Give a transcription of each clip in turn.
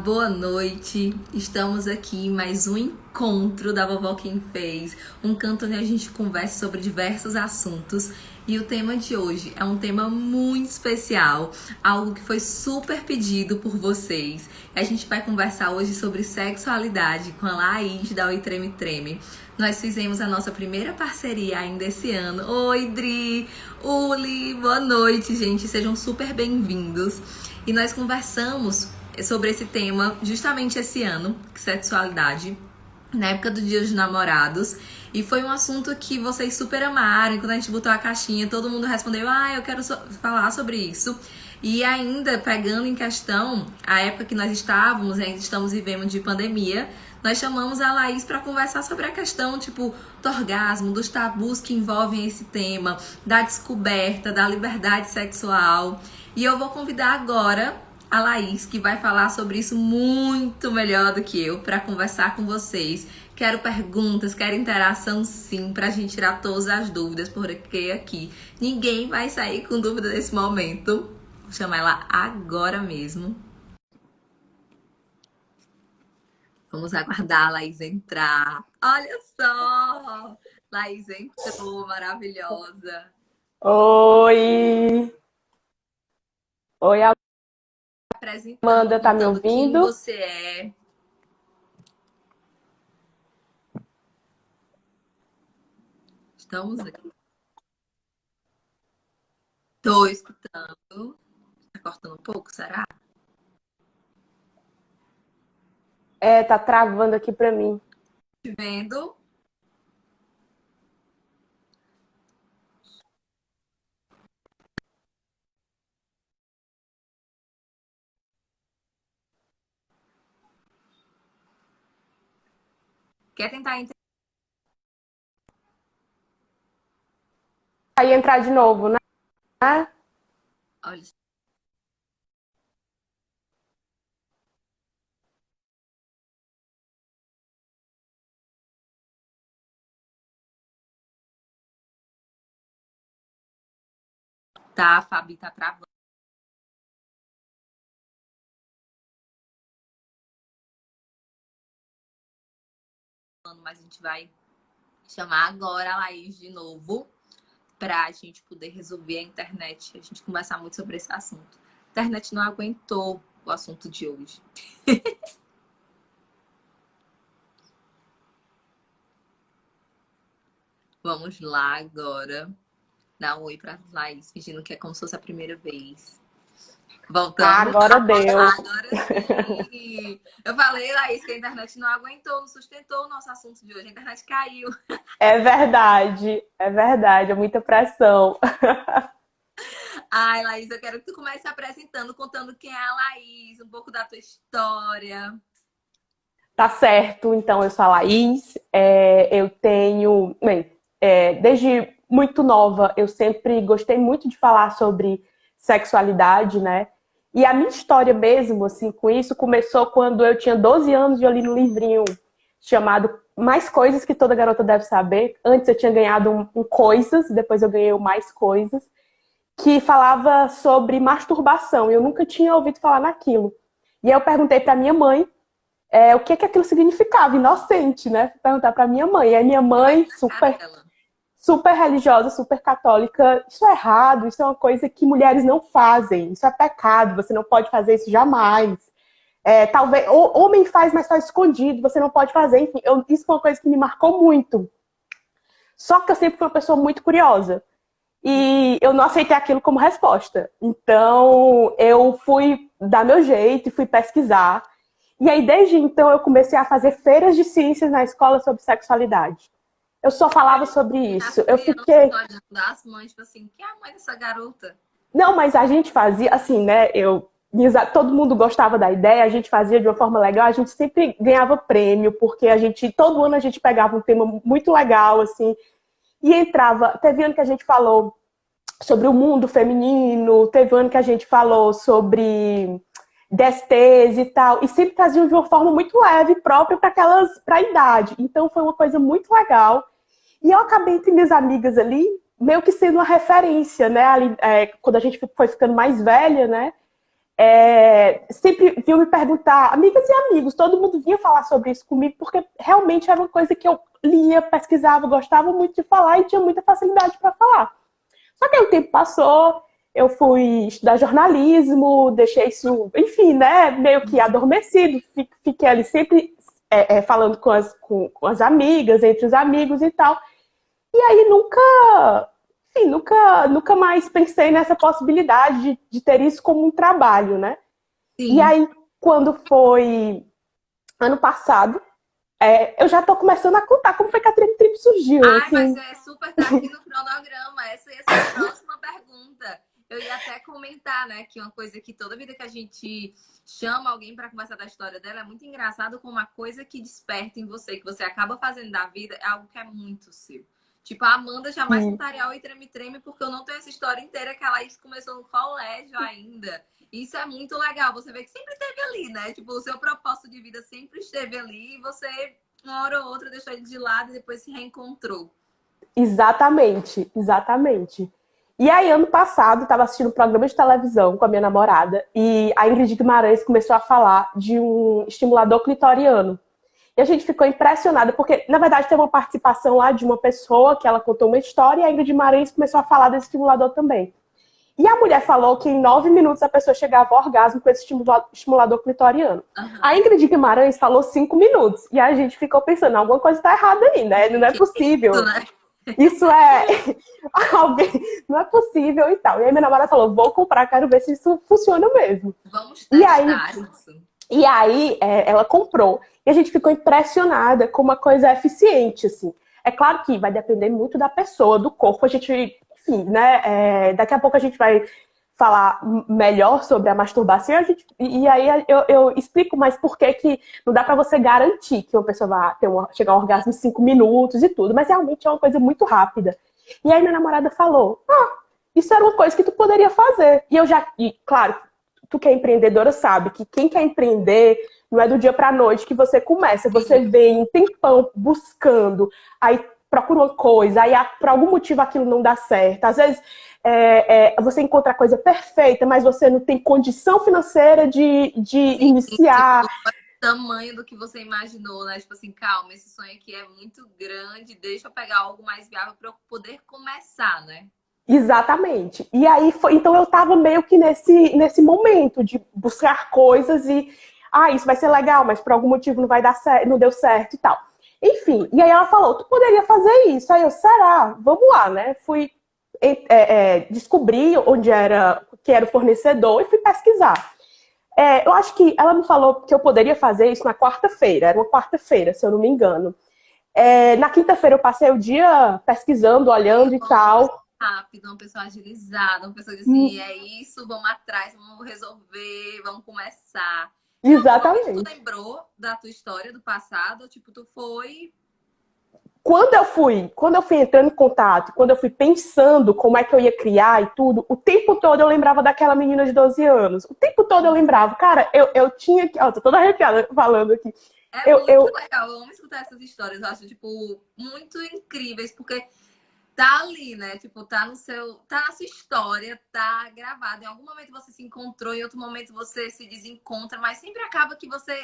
Boa noite. Estamos aqui em mais um encontro da Vovó Quem Fez, um canto onde a gente conversa sobre diversos assuntos. E o tema de hoje é um tema muito especial, algo que foi super pedido por vocês. A gente vai conversar hoje sobre sexualidade com a Laís da Oi Treme Treme. Nós fizemos a nossa primeira parceria ainda esse ano. Oi, Dri! Uli! Boa noite, gente. Sejam super bem-vindos. E nós conversamos sobre esse tema justamente esse ano, sexualidade, na época do Dia dos Namorados. E foi um assunto que vocês super amaram. E quando a gente botou a caixinha, todo mundo respondeu: eu quero falar sobre isso. E ainda pegando em questão a época que nós estávamos, ainda estamos vivendo de pandemia, nós chamamos a Laís para conversar sobre a questão, tipo, do orgasmo, dos tabus que envolvem esse tema, da descoberta, da liberdade sexual. E eu vou convidar agora a Laís, que vai falar sobre isso muito melhor do que eu, para conversar com vocês. Quero perguntas, quero interação sim, pra gente tirar todas as dúvidas, porque aqui ninguém vai sair com dúvida nesse momento. Vou chamar ela agora mesmo. Vamos aguardar a Laís entrar. Olha só! Laís entrou, maravilhosa. Oi! Oi, Apresentando, Amanda, tá me contando quem ouvindo? você é. Estamos aqui. Tô escutando. Tá cortando um pouco, será? Tá travando aqui pra mim. Te vendo. Quer tentar entender? Aí entrar de novo, né? Olha, tá, a Fabi tá travando, mas a gente vai chamar agora a Laís de novo pra gente poder resolver a internet. A gente conversar muito sobre esse assunto. A internet não aguentou o assunto de hoje. Vamos lá agora. Dar um oi pra Laís, fingindo que é como se fosse a primeira vez. Voltamos. Agora deu. Agora sim! Eu falei, Laís, que a internet não aguentou, não sustentou o nosso assunto de hoje. A internet caiu. É verdade, é muita pressão. Ai, Laís, eu quero que tu comece se apresentando, contando quem é a Laís, um pouco da tua história. Tá certo, então eu sou a Laís, eu tenho, bem, desde muito nova eu sempre gostei muito de falar sobre sexualidade, né? E a minha história mesmo, assim, com isso, começou quando eu tinha 12 anos e eu li um livrinho chamado Mais Coisas que Toda Garota Deve Saber. Antes eu tinha ganhado um Coisas, depois eu ganhei o Mais Coisas, que falava sobre masturbação. E eu nunca tinha ouvido falar naquilo. E aí eu perguntei para minha mãe o que que aquilo significava, inocente, né? Perguntar para minha mãe. E aí minha mãe, Cara super, dela. super religiosa, super católica, isso é errado, isso é uma coisa que mulheres não fazem, isso é pecado, você não pode fazer isso jamais. Talvez, homem faz, mas faz escondido, você não pode fazer, enfim, isso foi uma coisa que me marcou muito. Só que eu sempre fui uma pessoa muito curiosa. E eu não aceitei aquilo como resposta. Então, eu fui dar meu jeito e fui pesquisar. E aí, desde então, eu comecei a fazer feiras de ciências na escola sobre sexualidade. Eu só falava sobre As isso. Eu crianças fiquei. olhando as mães, tipo assim, que é a mãe dessa garota? Não, mas a gente fazia assim, né? Todo mundo gostava da ideia, a gente fazia de uma forma legal, a gente sempre ganhava prêmio, porque todo ano a gente pegava um tema muito legal, assim, e entrava. Teve ano que a gente falou sobre o mundo feminino, teve ano que a gente falou sobre DSTs e tal, e sempre traziam de uma forma muito leve, própria para a idade. Então foi uma coisa muito legal. E eu acabei entre minhas amigas ali, meio que sendo uma referência, né? Ali, quando a gente foi ficando mais velha, né? sempre vinham me perguntar, amigas e amigos, todo mundo vinha falar sobre isso comigo, porque realmente era uma coisa que eu lia, pesquisava, gostava muito de falar e tinha muita facilidade para falar. Só que aí o tempo passou, eu fui estudar jornalismo, deixei isso, enfim, né, meio que adormecido, fiquei ali sempre falando com as amigas, entre os amigos e tal. E aí nunca mais pensei nessa possibilidade de ter isso como um trabalho, né? E Sim. aí, quando foi ano passado, eu já tô começando a contar como foi que a Trip Trip surgiu, Ai, mas assim. é super tá aqui no cronograma. Essa ia ser a próxima pergunta. Eu ia até comentar, né, que uma coisa que toda vida que a gente chama alguém para conversar da história dela é muito engraçado como uma coisa que desperta em você, que você acaba fazendo da vida, é algo que é muito seu. Tipo, a Amanda jamais Sim. contaria o Treme-Treme porque eu não tenho essa história inteira que ela começou no colégio ainda. Isso é muito legal. Você vê que sempre esteve ali, né? Tipo, o seu propósito de vida sempre esteve ali e você, uma hora ou outra, deixou ele de lado e depois se reencontrou. Exatamente, exatamente. E aí, ano passado, estava assistindo um programa de televisão com a minha namorada e a Ingrid Guimarães começou a falar de um estimulador clitoriano. E a gente ficou impressionada, porque, na verdade, tem uma participação lá de uma pessoa que ela contou uma história e a Ingrid Guimarães começou a falar desse estimulador também. E a mulher falou que em 9 minutos a pessoa chegava ao orgasmo com esse estimulador clitoriano. A Aham. Ingrid Guimarães falou 5 minutos. E a gente ficou pensando, alguma coisa está errada aí, né? Não é Que isso, possível. né? Isso é alguém, não é possível e tal. E aí minha namorada falou, vou comprar, quero ver se isso funciona mesmo. Vamos E aí, testar isso. ela comprou. E a gente ficou impressionada com uma coisa eficiente, assim. É claro que vai depender muito da pessoa, do corpo. A gente, enfim, né? Daqui a pouco a gente vai falar melhor sobre a masturbação. E aí eu explico mais por que não dá pra você garantir que uma pessoa vai chegar ao orgasmo em 5 minutos e tudo. Mas realmente é uma coisa muito rápida. E aí minha namorada falou, isso era uma coisa que tu poderia fazer. E claro, tu que é empreendedora sabe que quem quer empreender não é do dia para a noite que você começa. Você vem um tempão buscando, aí procura uma coisa, aí por algum motivo aquilo não dá certo. Às vezes você encontra a coisa perfeita, mas você não tem condição financeira de Sim, iniciar. tipo, o tamanho do que você imaginou, né? Tipo assim, calma, esse sonho aqui é muito grande, deixa eu pegar algo mais viável para eu poder começar, né? Exatamente. E aí então eu estava meio que nesse momento de buscar coisas isso vai ser legal, mas por algum motivo não vai dar certo, não deu certo e tal. Enfim, e aí ela falou, tu poderia fazer isso. Aí eu, será? Vamos lá, né? Fui descobrir que era o fornecedor e fui pesquisar. Eu acho que ela me falou que eu poderia fazer isso na quarta-feira, era uma quarta-feira, se eu não me engano. Na quinta-feira eu passei o dia pesquisando, olhando e tal. Rápido, uma pessoa agilizada, uma pessoa que assim, é isso, vamos atrás, vamos resolver, vamos começar. Em algum momento tu Exatamente. lembrou da tua história do passado? Tipo, tu foi. Quando eu fui entrando em contato, quando eu fui pensando como é que eu ia criar e tudo, o tempo todo eu lembrava daquela menina de 12 anos. O tempo todo eu lembrava. Cara, eu tinha que. Ó, tô toda arrepiada falando aqui. É Eu, muito eu, legal, eu amo escutar essas histórias, eu acho, tipo, muito incríveis, porque tá ali, né? Tipo, tá no seu. Tá na sua história, tá gravado. Em algum momento você se encontrou, em outro momento você se desencontra, mas sempre acaba que você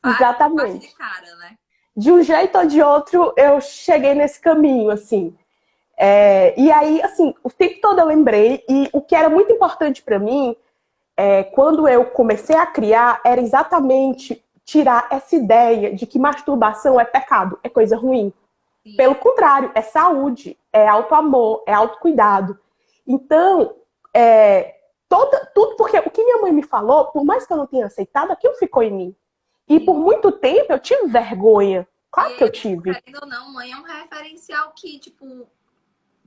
faz parte de exatamente. cara, né? De um jeito ou de outro, eu cheguei nesse caminho, assim. E aí, assim, o tempo todo eu lembrei, e o que era muito importante para mim, quando eu comecei a criar, era exatamente tirar essa ideia de que masturbação é pecado, é coisa ruim. Sim. Pelo contrário, é saúde, é autoamor, é autocuidado. Então, tudo porque o que minha mãe me falou, por mais que eu não tenha aceitado, aquilo ficou em mim. E por muito tempo eu tive vergonha. Claro que eu E, tive. querendo ou não, mãe é um referencial que, tipo,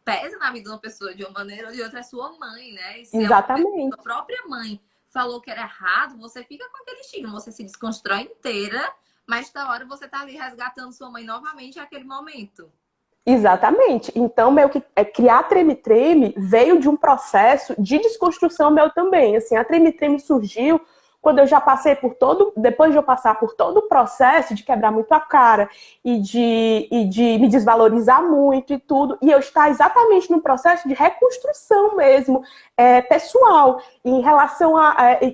pesa na vida de uma pessoa de uma maneira ou de outra, é sua mãe, né? E se a sua Exatamente. própria mãe falou que era errado, você fica com aquele estigma, você se desconstrói inteira, mas da hora você tá ali resgatando sua mãe novamente naquele momento. Exatamente. Então, meio que criar Treme-Treme veio de um processo de desconstrução meu também. Assim, a Treme-Treme surgiu quando eu já passei por depois de eu passar por todo o processo de quebrar muito a cara e de me desvalorizar muito e tudo, e eu estar exatamente no processo de reconstrução mesmo, pessoal, em relação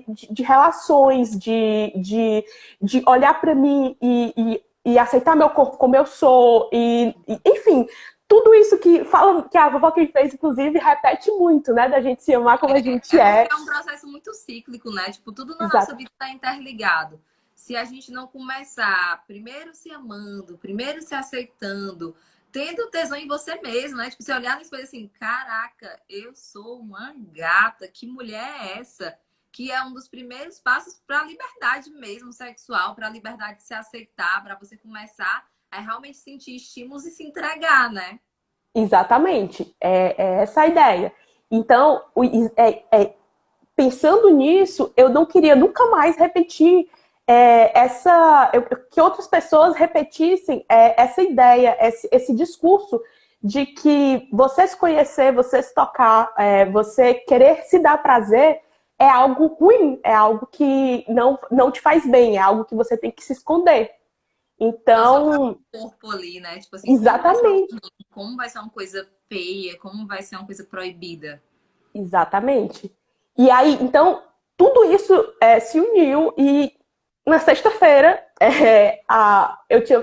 de relações, de olhar para mim e aceitar meu corpo como eu sou, enfim, tudo isso que falam, que a vovó que fez, inclusive, repete muito, né? Da gente se amar como a gente é. É um processo muito cíclico, né? Tipo, tudo na Exato. nossa vida está interligado. Se a gente não começar primeiro se amando, primeiro se aceitando, tendo tesão em você mesmo, né? Tipo, você olhar no espelho assim, caraca, eu sou uma gata, que mulher é essa? Que é um dos primeiros passos para a liberdade mesmo sexual, para a liberdade de se aceitar, para você começar a realmente sentir estímulos e se entregar, né? Exatamente, é essa a ideia. Então, pensando nisso, eu não queria nunca mais repetir que outras pessoas repetissem essa ideia, esse discurso de que você se conhecer, você se tocar, você querer se dar prazer é algo ruim, é algo que não te faz bem, é algo que você tem que se esconder. Então, o corpo ali, né? Tipo assim, exatamente. Como vai ser uma coisa feia, como vai ser uma coisa proibida. Exatamente. E aí, então, tudo isso se uniu e na sexta-feira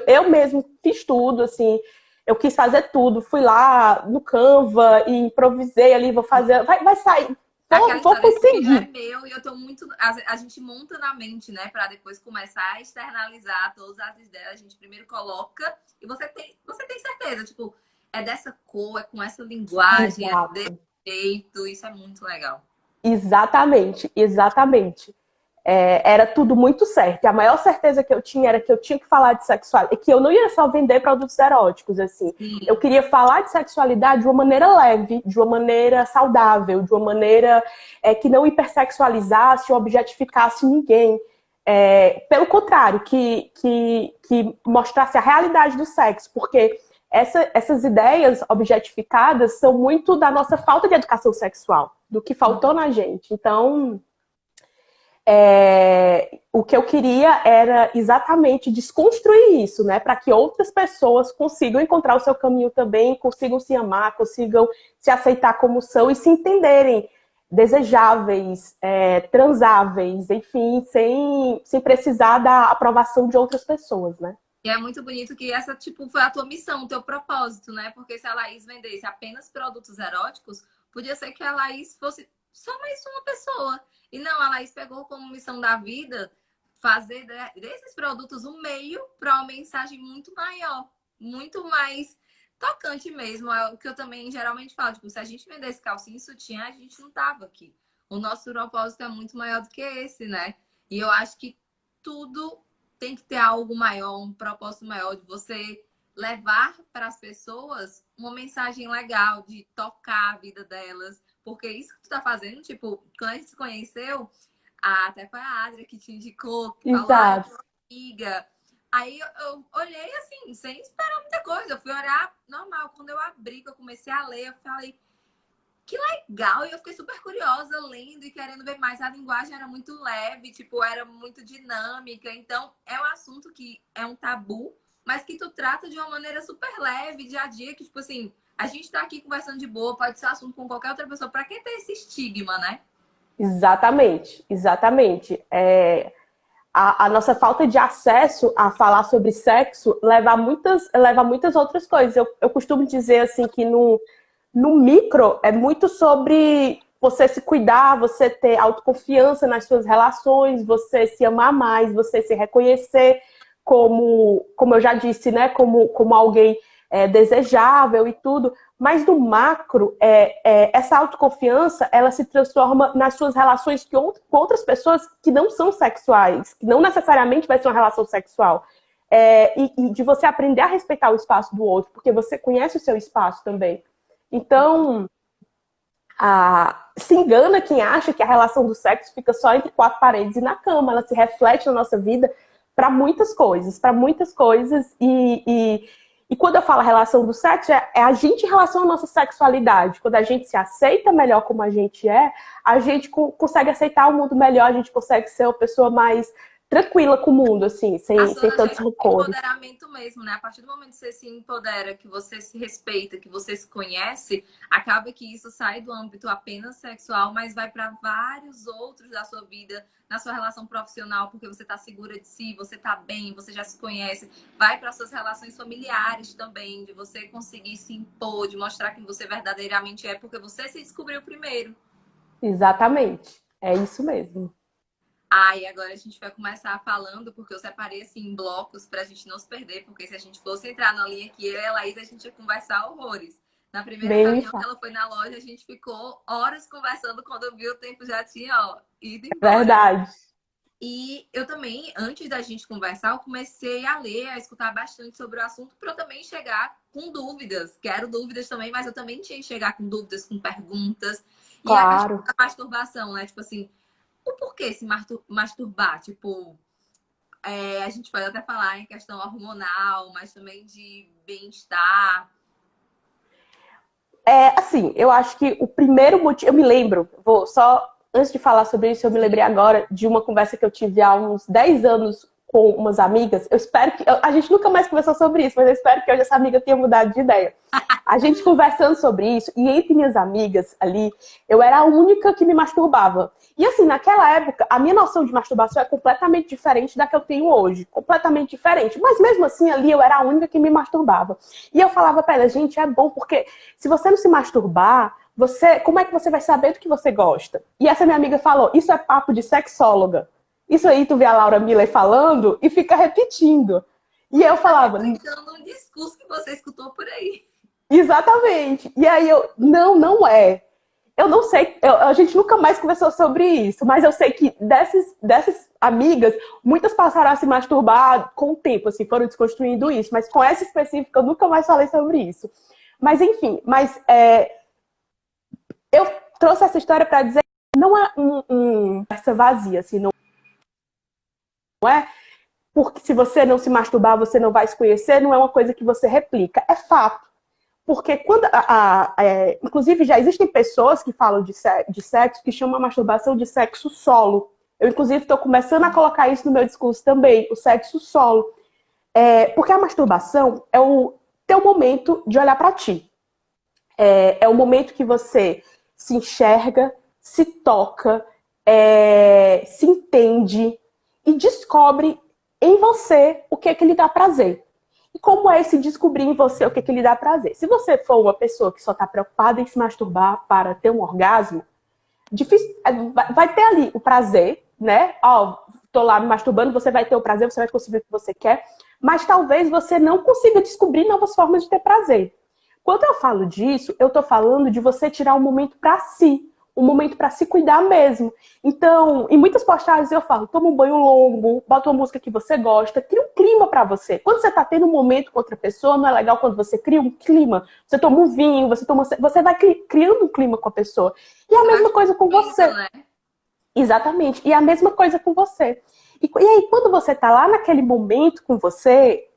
eu mesmo fiz tudo, assim, eu quis fazer tudo, fui lá no Canva e improvisei ali, vou fazer, vai sair. Vou conseguir. É meu e eu tô muito. A gente monta na mente, né? Pra depois começar a externalizar todas as ideias. A gente primeiro coloca e você tem certeza, tipo, é dessa cor, é com essa linguagem, Exato. é desse jeito. Isso é muito legal. Exatamente, exatamente. Era tudo muito certo. E a maior certeza que eu tinha era que eu tinha que falar de sexualidade, que eu não ia só vender produtos eróticos, assim. Sim. Eu queria falar de sexualidade de uma maneira leve, de uma maneira saudável, de uma maneira que não hipersexualizasse ou objetificasse ninguém. Pelo contrário, que mostrasse a realidade do sexo, porque essas ideias objetificadas são muito da nossa falta de educação sexual, do que faltou na gente. Então, o que eu queria era exatamente desconstruir isso, né? Para que outras pessoas consigam encontrar o seu caminho também, consigam se amar, consigam se aceitar como são e se entenderem desejáveis, transáveis, enfim, sem precisar da aprovação de outras pessoas, né? E é muito bonito que essa, tipo, foi a tua missão, o teu propósito, né? Porque se a Laís vendesse apenas produtos eróticos, podia ser que a Laís fosse só mais uma pessoa. E não, a Laís pegou como missão da vida fazer desses produtos um meio para uma mensagem muito maior, muito mais tocante mesmo. É o que eu também geralmente falo. Tipo, se a gente vendesse calcinha e sutiã, a gente não tava aqui. O nosso propósito é muito maior do que esse, né? E eu acho que tudo tem que ter algo maior, um propósito maior de você levar para as pessoas uma mensagem legal, de tocar a vida delas. Porque isso que tu tá fazendo, tipo, quando a gente se conheceu, até foi a Adria que te indicou, que Exato. falou, amiga. Aí eu olhei assim, sem esperar muita coisa. Eu fui olhar normal. Quando eu abri, que eu comecei a ler, eu falei, que legal! E eu fiquei super curiosa, lendo e querendo ver mais. A linguagem era muito leve, tipo, era muito dinâmica. Então, é um assunto que é um tabu, mas que tu trata de uma maneira super leve, dia a dia, que, tipo assim, a gente tá aqui conversando de boa, pode ser assunto com qualquer outra pessoa. Pra que ter esse estigma, né? Exatamente, exatamente. A nossa falta de acesso a falar sobre sexo leva a muitas outras coisas. Eu costumo dizer assim que no micro é muito sobre você se cuidar, você ter autoconfiança nas suas relações, você se amar mais, você se reconhecer como eu já disse, né, como alguém desejável e tudo. Mas no macro, essa autoconfiança, ela se transforma nas suas relações com outras pessoas que não são sexuais, que não necessariamente vai ser uma relação sexual. E de você aprender a respeitar o espaço do outro, porque você conhece o seu espaço também. Então, se engana quem acha que a relação do sexo fica só entre quatro paredes e na cama. Ela se reflete na nossa vida para muitas coisas, e E quando eu falo relação do sexo, é a gente em relação à nossa sexualidade. Quando a gente se aceita melhor como a gente é, a gente consegue aceitar o mundo melhor, a gente consegue ser uma pessoa mais tranquila com o mundo, assim, sem tantos rancores. Empoderamento mesmo, né? A partir do momento que você se empodera, que você se respeita, que você se conhece, acaba que isso sai do âmbito apenas sexual, mas vai para vários outros da sua vida, na sua relação profissional, porque você tá segura de si, você tá bem, você já se conhece, vai para suas relações familiares também, de você conseguir se impor, de mostrar quem você verdadeiramente é, porque você se descobriu primeiro. Exatamente. É isso mesmo. E agora a gente vai começar falando, porque eu separei assim em blocos pra gente não se perder, porque se a gente fosse entrar na linha aqui, eu e a Laís, a gente ia conversar horrores. Na primeira reunião que ela foi na loja, a gente ficou horas conversando, quando eu vi o tempo já tinha, ido embora. Verdade. E eu também, antes da gente conversar, eu comecei a ler, a escutar bastante sobre o assunto, para eu também chegar com dúvidas. Quero dúvidas também, mas eu também tinha que chegar com dúvidas, com perguntas. Claro. E a questão da masturbação, né? Tipo assim, o porquê se masturbar? Tipo, a gente pode até falar em questão hormonal, mas também de bem-estar. Assim, eu acho que o primeiro motivo... Eu me lembro, antes de falar sobre isso, eu me lembrei agora de uma conversa que eu tive há uns 10 anos com umas amigas. Eu espero que... A gente nunca mais conversou sobre isso, mas eu espero que hoje essa amiga tenha mudado de ideia. A gente conversando sobre isso, e entre minhas amigas ali, eu era a única que me masturbava. E assim, naquela época, a minha noção de masturbação é completamente diferente da que eu tenho hoje. Completamente diferente. Mas mesmo assim, ali eu era a única que me masturbava. E eu falava pra ela, gente, é bom, porque se você não se masturbar, como é que você vai saber do que você gosta? E essa minha amiga falou, isso é papo de sexóloga. Isso aí tu vê a Laura Miller falando e fica repetindo. E eu falava... Repetindo um discurso que você escutou por aí. Exatamente. E aí não é. Eu não sei, a gente nunca mais conversou sobre isso, mas eu sei que dessas amigas, muitas passaram a se masturbar com o tempo, assim, foram desconstruindo isso, mas com essa específica eu nunca mais falei sobre isso. Mas enfim, eu trouxe essa história para dizer que não é essa vazia, assim, não é porque se você não se masturbar, você não vai se conhecer, não é uma coisa que você replica, é fato. Porque quando inclusive já existem pessoas que falam de sexo que chamam a masturbação de sexo solo. Eu, inclusive, estou começando a colocar isso no meu discurso também, o sexo solo. Porque a masturbação é o teu momento de olhar para ti. É o momento que você se enxerga, se toca, se entende e descobre em você o que é que lhe dá prazer. E como é esse descobrir em você o que lhe dá prazer? Se você for uma pessoa que só está preocupada em se masturbar para ter um orgasmo, vai ter ali o prazer, né? Tô lá me masturbando, você vai ter o prazer, você vai conseguir o que você quer, mas talvez você não consiga descobrir novas formas de ter prazer. Quando eu falo disso, eu tô falando de você tirar um momento para si, um momento para se cuidar mesmo. Então, em muitas postagens eu falo, toma um banho longo, bota uma música que você gosta, cria um clima para você. Quando você tá tendo um momento com outra pessoa, não é legal quando você cria um clima. Você toma um vinho, você vai criando um clima com a pessoa. E a mesma coisa com você. Né? Exatamente. E a mesma coisa com você. E aí, quando você tá lá naquele momento com você,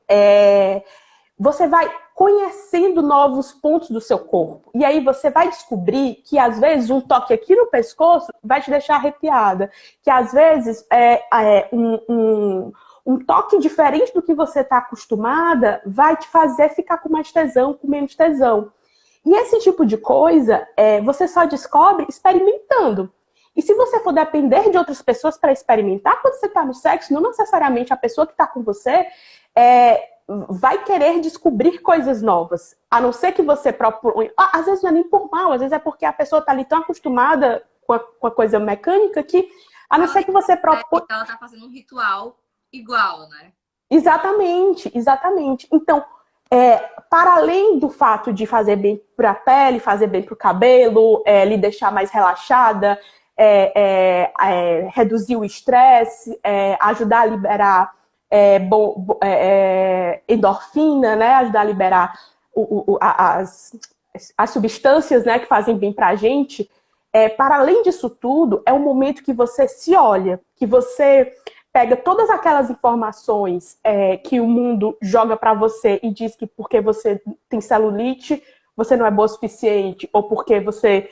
você vai conhecendo novos pontos do seu corpo. E aí você vai descobrir que, às vezes, um toque aqui no pescoço vai te deixar arrepiada. Que, às vezes, um toque diferente do que você está acostumada vai te fazer ficar com mais tesão, com menos tesão. E esse tipo de coisa, você só descobre experimentando. E se você for depender de outras pessoas para experimentar, quando você está no sexo, não necessariamente a pessoa que está com você vai querer descobrir coisas novas. A não ser que você propõe... Às vezes não é nem por mal, às vezes é porque a pessoa está ali tão acostumada com a coisa mecânica que, a não ser que você propõe... Ela está fazendo um ritual igual, né? Exatamente, exatamente. Então, para além do fato de fazer bem para a pele, fazer bem para o cabelo, lhe deixar mais relaxada, reduzir o estresse, ajudar a liberar endorfina, né? Ajudar a liberar as substâncias, né, que fazem bem para a gente. Para além disso tudo, é um momento que você se olha, que você pega todas aquelas informações que o mundo joga para você e diz que porque você tem celulite, você não é boa o suficiente, ou porque você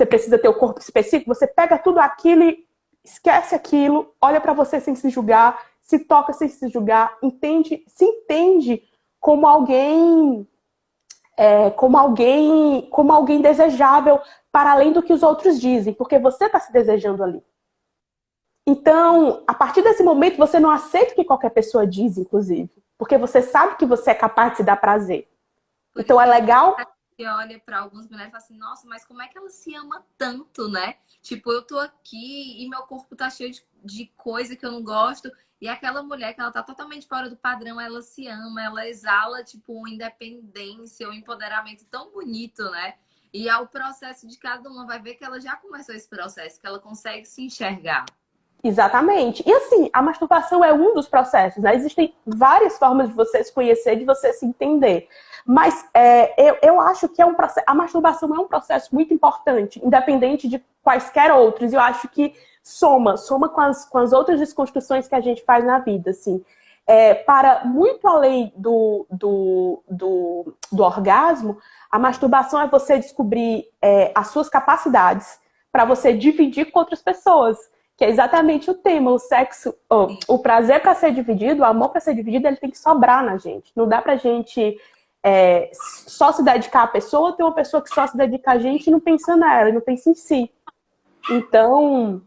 precisa ter o corpo específico, você pega tudo aquilo e esquece aquilo, olha para você sem se julgar, se toca sem se julgar, se entende como alguém, como alguém desejável para além do que os outros dizem, porque você está se desejando ali. Então, a partir desse momento, você não aceita o que qualquer pessoa diz, inclusive, porque você sabe que você é capaz de se dar prazer. Então, é legal. Você olha para algumas mulheres e fala assim, nossa, mas como é que ela se ama tanto, né? Tipo, eu tô aqui e meu corpo tá cheio de coisa que eu não gosto. E aquela mulher que ela tá totalmente fora do padrão, ela se ama, ela exala, tipo, uma independência, um empoderamento tão bonito, né? E ao processo de cada uma, vai ver que ela já começou esse processo, que ela consegue se enxergar. Exatamente. E assim, a masturbação é um dos processos, né? Existem várias formas de você se conhecer, de você se entender. Mas eu acho que a masturbação é um processo muito importante, independente de quaisquer outros. E eu acho que soma com as outras desconstruções que a gente faz na vida, assim. Para muito além do orgasmo, a masturbação é você descobrir as suas capacidades para você dividir com outras pessoas. Que é exatamente o tema, o sexo, o prazer para ser dividido, o amor para ser dividido, ele tem que sobrar na gente. Não dá pra gente só se dedicar à pessoa, ou ter uma pessoa que só se dedica a gente e não pensa nela, não pensa em si. Então,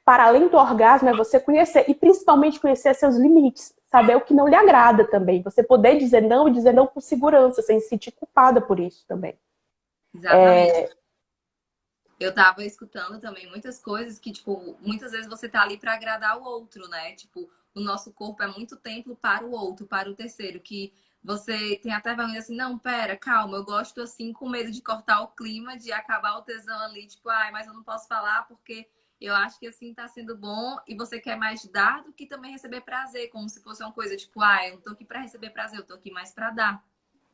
para além do orgasmo, é você conhecer, e principalmente conhecer seus limites, saber o que não lhe agrada também. Você poder dizer não e dizer não com segurança, sem se sentir culpada por isso também. Exatamente. Eu tava escutando também muitas coisas que, tipo, muitas vezes você tá ali para agradar o outro, né? Tipo, o nosso corpo é muito templo para o outro, para o terceiro, que você tem até vergonha assim, não, pera, calma, eu gosto assim com medo de cortar o clima, de acabar o tesão ali, tipo, ai, mas eu não posso falar porque eu acho que assim tá sendo bom e você quer mais dar do que também receber prazer, como se fosse uma coisa, tipo, ai, eu não tô aqui para receber prazer, eu tô aqui mais para dar.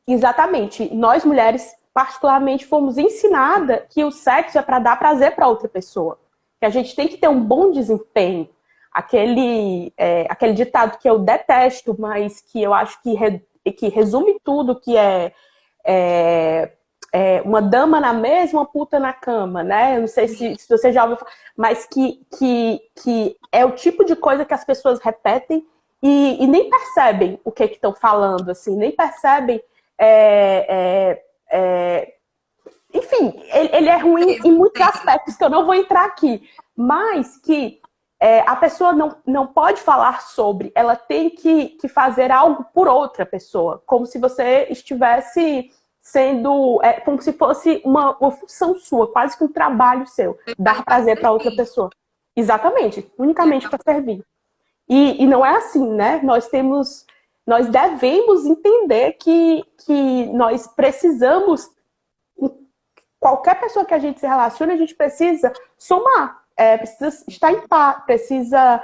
Exatamente. Nós, mulheres, particularmente, fomos ensinadas que o sexo é para dar prazer para outra pessoa. Que a gente tem que ter um bom desempenho. Aquele ditado que eu detesto, mas que eu acho que resume tudo, que uma dama na mesa, uma puta na cama, né? Eu não sei se você já ouviu falar, mas que é o tipo de coisa que as pessoas repetem e nem percebem o que estão falando, assim, nem percebem. Enfim, ele é ruim em muitos aspectos que eu não vou entrar aqui, mas que a pessoa não pode falar sobre, ela tem que fazer algo por outra pessoa, como se você estivesse sendo, como se fosse uma função sua, quase que um trabalho seu, dar prazer para outra pessoa. Exatamente, unicamente para servir. E não é assim, né? Nós devemos entender que nós precisamos, qualquer pessoa que a gente se relaciona, a gente precisa somar, precisa estar em par, precisa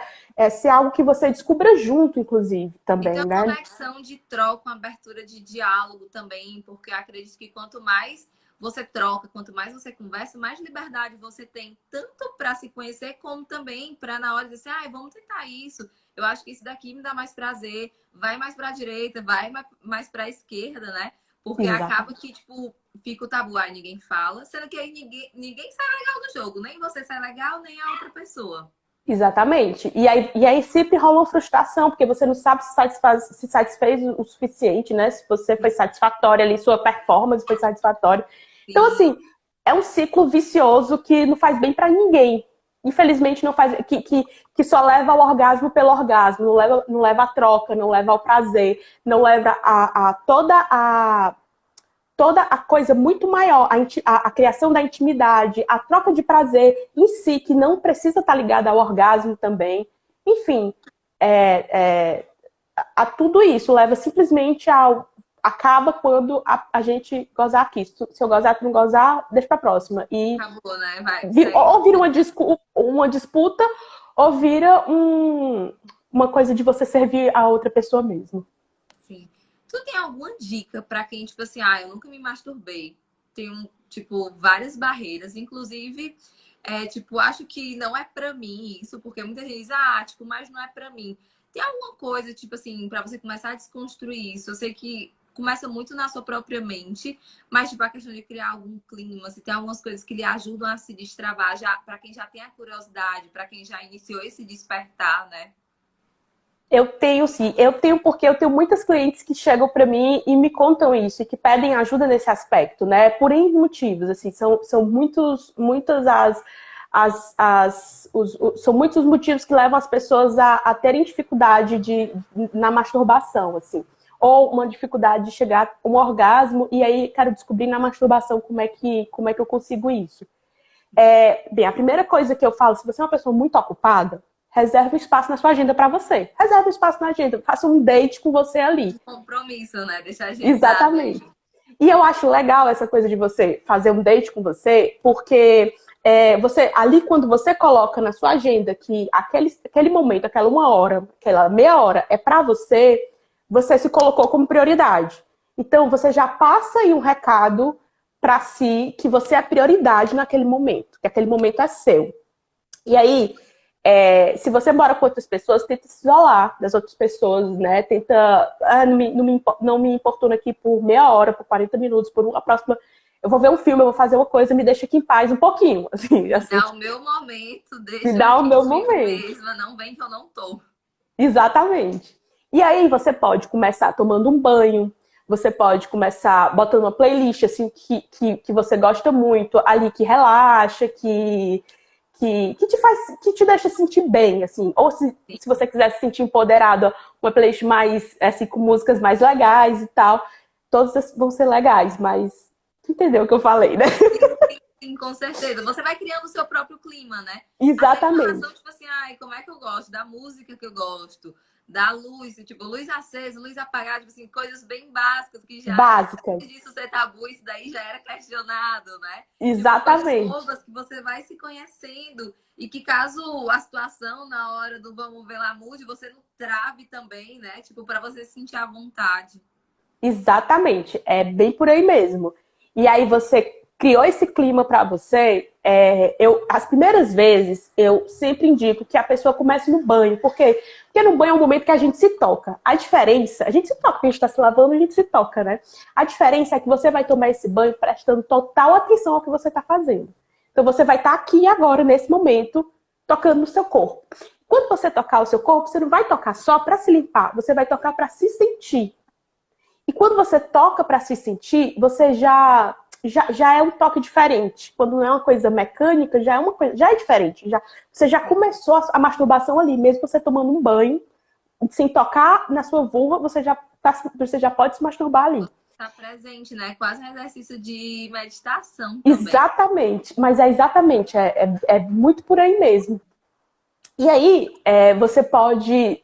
ser algo que você descubra junto, inclusive, também, então, né? conexão de troca, uma abertura de diálogo também, porque eu acredito que quanto mais você troca, quanto mais você conversa, mais liberdade você tem, tanto para se conhecer, como também para na hora de dizer, vamos tentar isso. Eu acho que isso daqui me dá mais prazer, vai mais para a direita, vai mais para a esquerda, né? Porque Exato. acaba que, tipo, fica o tabu, aí ninguém fala, sendo que aí ninguém sai legal do jogo, nem você sai legal, nem a outra pessoa. Exatamente. E aí sempre rola uma frustração, porque você não sabe se satisfez o suficiente, né? Se você foi satisfatória ali, sua performance foi satisfatória. Sim. Então, assim, é um ciclo vicioso que não faz bem para ninguém. Infelizmente, não faz, que só leva ao orgasmo pelo orgasmo, não leva à troca, não leva ao prazer, não leva a toda a coisa muito maior, a criação da intimidade, a troca de prazer em si, que não precisa estar ligada ao orgasmo também. Enfim, a tudo isso leva simplesmente ao... Acaba quando a gente gozar aqui. Se eu gozar, tu não gozar, deixa pra próxima. E acabou, né? ou vira uma disputa, ou vira uma coisa de você servir a outra pessoa mesmo. Sim. Tu tem alguma dica pra quem, tipo assim, eu nunca me masturbei. Tenho, tipo, várias barreiras. Inclusive, tipo, acho que não é pra mim isso, porque muita gente diz, ah, tipo, mas não é pra mim. Tem alguma coisa, tipo assim, pra você começar a desconstruir isso? Eu sei que começa muito na sua própria mente, mas, tipo, a questão de criar algum clima, se tem algumas coisas que lhe ajudam a se destravar, já, pra quem já tem a curiosidade, pra quem já iniciou esse despertar, né? Eu tenho sim, eu tenho porque eu tenho muitas clientes que chegam para mim e me contam isso e que pedem ajuda nesse aspecto, né? Por N motivos, assim, são muitas são muitos os motivos que levam as pessoas a terem dificuldade na masturbação, assim, ou uma dificuldade de chegar a um orgasmo e aí quero descobrir na masturbação como é que eu consigo isso. Bem, a primeira coisa que eu falo, se você é uma pessoa muito ocupada, reserve um espaço na sua agenda para você. Reserve um espaço na agenda, faça um date com você ali. Compromisso, né? Deixar agendado aí. Exatamente. E eu acho legal essa coisa de você fazer um date com você, porque você ali quando você coloca na sua agenda que aquele momento, aquela 1 hora, aquela meia hora é para você, você se colocou como prioridade. Então você já passa aí um recado para si que você é prioridade naquele momento, que aquele momento é seu. E aí, se você mora com outras pessoas, tenta se isolar das outras pessoas, né? Tenta, não me importuna aqui por meia hora, por 40 minutos, por uma próxima. Eu vou ver um filme, eu vou fazer uma coisa, me deixa aqui em paz um pouquinho. Assim, Dá o meu momento, deixa me dá eu o meu comigo momento. mesma, não vem que eu não tô. Exatamente. E aí você pode começar tomando um banho, você pode começar botando uma playlist assim que você gosta muito, ali que relaxa, que te deixa sentir bem, assim. Ou se você quiser se sentir empoderado, uma playlist mais, assim, com músicas mais legais e tal. Todas vão ser legais, mas entendeu o que eu falei, né? Sim, com certeza. Você vai criando o seu próprio clima, né? Até com Exatamente. relação, tipo assim, ai, como é que eu gosto? Da música que eu gosto, da luz, tipo, luz acesa, luz apagada, tipo assim, coisas bem básicas que já Básicas. antes disso ser tabu, isso daí já era questionado, né? Tipo, coisas Exatamente. bobas que você vai se conhecendo e que caso a situação na hora do vamos ver lá mude, você não trave também, né? Tipo, para você se sentir à vontade. Exatamente. É bem por aí mesmo. E aí você criou esse clima para você. As primeiras vezes, eu sempre indico que a pessoa comece no banho. Por quê? Porque no banho é um momento que a gente se toca. A diferença, a gente se toca, porque a gente está se lavando, a gente se toca, né? A diferença é que você vai tomar esse banho prestando total atenção ao que você está fazendo. Então você vai estar aqui agora, nesse momento, tocando no seu corpo. Quando você tocar o seu corpo, você não vai tocar só para se limpar, você vai tocar para se sentir. E quando você toca para se sentir, você já é um toque diferente. Quando não é uma coisa mecânica, já é uma coisa, já é diferente. Você já começou a masturbação ali, mesmo você tomando um banho, sem tocar na sua vulva, você já pode se masturbar ali. Está presente, né? Quase um exercício de meditação também. Exatamente, mas é muito por aí mesmo. E aí, você pode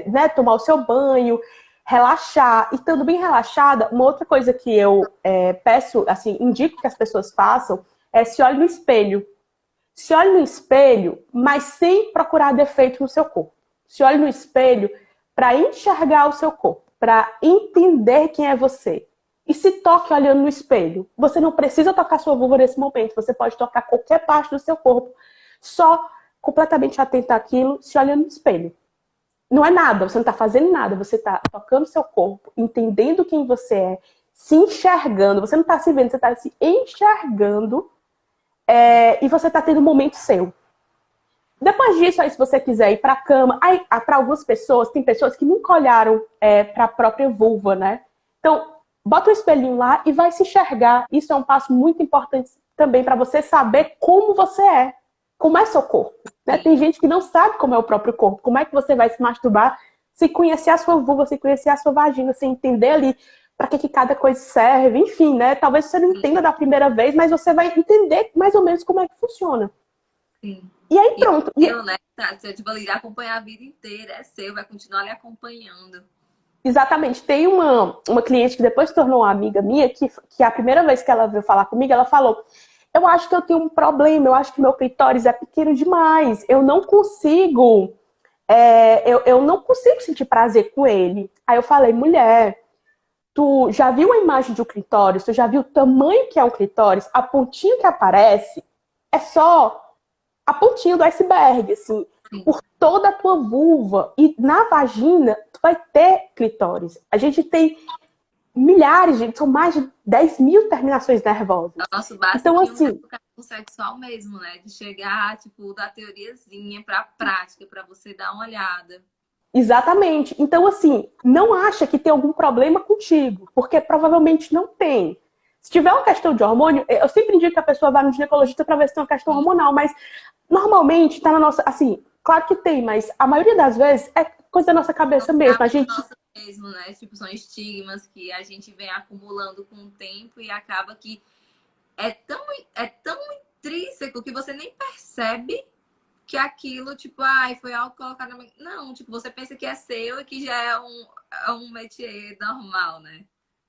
né, tomar o seu banho, relaxar. E estando bem relaxada, uma outra coisa que eu peço, assim, indico que as pessoas façam, é se olhe no espelho. Se olhe no espelho, mas sem procurar defeito no seu corpo. Se olhe no espelho para enxergar o seu corpo, para entender quem é você. E se toque olhando no espelho. Você não precisa tocar sua vulva nesse momento, você pode tocar qualquer parte do seu corpo, só completamente atento àquilo, se olhando no espelho. Não é nada, você não está fazendo nada, você está tocando seu corpo, entendendo quem você é, se enxergando. Você não está se vendo, você está se enxergando e você está tendo um momento seu. Depois disso, aí, se você quiser ir para a cama, para algumas pessoas, tem pessoas que nunca olharam para a própria vulva, né? Então, bota o espelhinho lá e vai se enxergar. Isso é um passo muito importante também para você saber como você é. Como é seu corpo? Né? Tem gente que não sabe como é o próprio corpo. Como é que você vai se masturbar sem conhecer a sua vulva, sem conhecer a sua vagina, sem entender ali para que cada coisa serve, enfim, né? Talvez você não entenda da primeira vez, mas você vai entender mais ou menos como é que funciona. Sim. E aí pronto. E eu, né? Tipo, ele acompanhar a vida inteira, é seu, vai continuar lhe acompanhando. Exatamente. Tem uma cliente que depois se tornou uma amiga minha, que a primeira vez que ela veio falar comigo, ela falou: eu acho que eu tenho um problema, eu acho que meu clitóris é pequeno demais, eu não consigo sentir prazer com ele. Aí eu falei: mulher, tu já viu a imagem de um clitóris? Tu já viu o tamanho que é um clitóris? A pontinha que aparece? é só a pontinha do iceberg, assim. Sim. Por toda a tua vulva e na vagina, tu vai ter clitóris. A gente tem milhares, são mais de 10 mil terminações nervosas. É o nosso básico Então, aqui um assim, educação sexual mesmo, né? De chegar, tipo, da teoriazinha pra prática, pra você dar uma olhada. exatamente. Então, assim, não acha que tem algum problema contigo, porque provavelmente não tem. Se tiver uma questão de hormônio, eu sempre indico que a pessoa vá no ginecologista para ver se tem uma questão hormonal, mas normalmente tá na nossa. Assim, claro que tem, mas a maioria das vezes é coisa da nossa cabeça mesmo. A gente. Nossa mesmo, né? Tipo, são estigmas que a gente vem acumulando com o tempo e acaba que é tão intrínseco que você nem percebe que aquilo, tipo, ai, foi algo colocado na... Não, tipo, você pensa que é seu e que já é um métier normal, né?